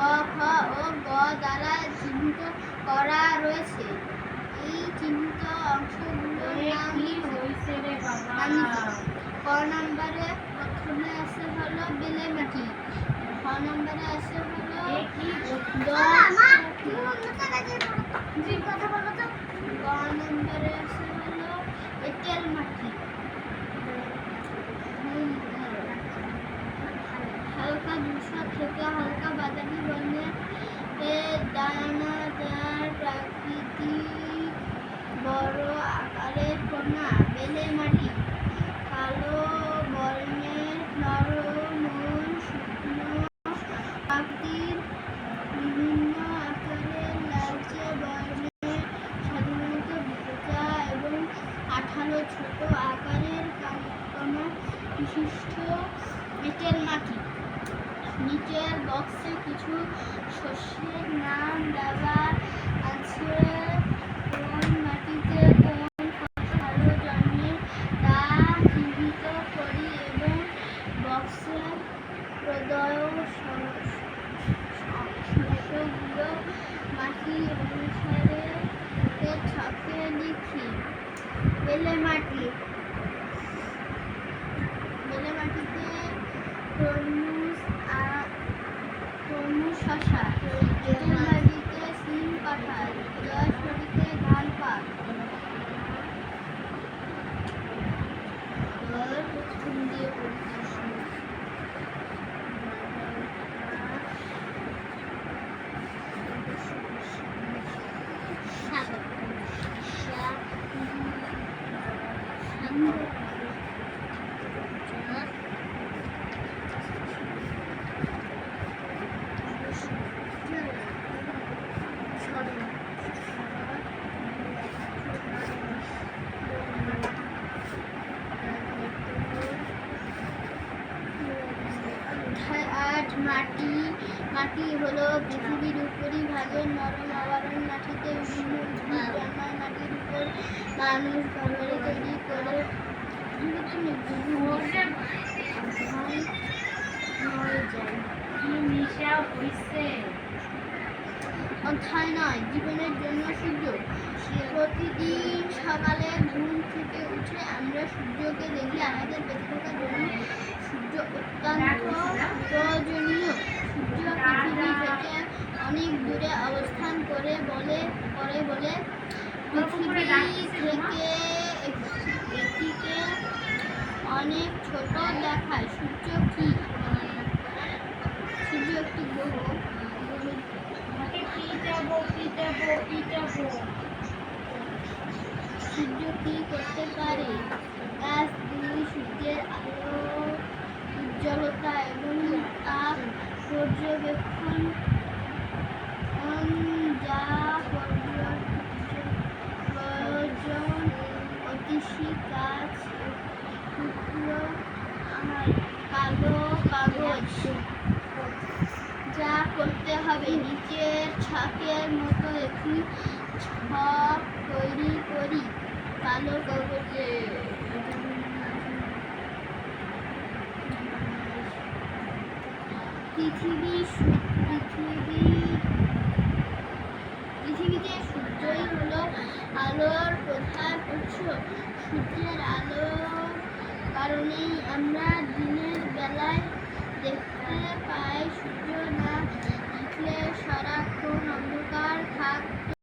খ ও গ দ্বারা চিহ্নিত করা রয়েছে। এই চিহ্নিত অংশগুলোর নাম হইছে রে বাবা। ক নম্বরে প্রথমে আছে হলো বেলে মাটি, খ নম্বরে আছে হলো গ নম্বরে আছে হলো এঁটেল মাটি। হালকা ধূসর থেকে হালকা বাদামি বর্ণের দানাদার প্রাকৃতিক বড় আকারের কণা বেলে মাটি। কালো বর্ণের নরম ও শুকনো মাটির বিভিন্ন আকারের লালচে বর্ণের সাধারণত ভেজা এবং আঠালো ছোট আকারের কণা বিশিষ্ট এঁটেল মাটি। নিচের বক্সে কিছু শস্যের নাম দেওয়া আছে। কোন মাটিতে কোন ফসল ভালো জন্মে তা চিহ্নিত করি এবং বক্সের প্রদত্ত শস্যগুলো মাটি অনুসারে ছকে লিখি। বেলে মাটি, বেলে মাটিতে তরমুজ শসা, এঁটেল মাটিতে সিম কাঁঠাল, দোআঁশ মাটিতে ধান পাট। প্রথম দিয়ে মাটি, মাটি হলো পৃথিবীর উপরিভাগের নরম আবরণ। মাটিতে বিভিন্ন উদ্ভিদ জন্মায়। মাটির উপর মানুষ ঘর তৈরি করে অধ্যায় নয়, জীবনের জন্য সূর্য। প্রতিদিন সকালে ঘুম থেকে উঠে আমরা সূর্যকে দেখি। আমাদের বেঁচে থাকার জন্য সূর্য অত্যন্ত প্রয়োজনীয়। সূর্য পৃথিবী থেকে অনেক দূরে অবস্থান করে বলে পৃথিবী থেকে এটিকে অনেক ছোট দেখায়। সূর্য কি? সূর্য একটি গ্রহ। সূর্য কি করতে পারে? 1, 2 সূর্যের আলো, উজ্জ্বলতা এবং তাপ পর্যবেক্ষণ, যা প্রয়োজন অতিশী কাজ, টুকরো কালো কাগজ। যা করতে হবে, নিচের ছকের মতো একটি ছক তৈরি করি। কালো কাগজে পৃথিবীতে সূর্যই হলো আলোর প্রধান উৎস। সূর্যের আলোর কারণেই আমরা দিনের বেলায় দেখতে পাই। সূর্য না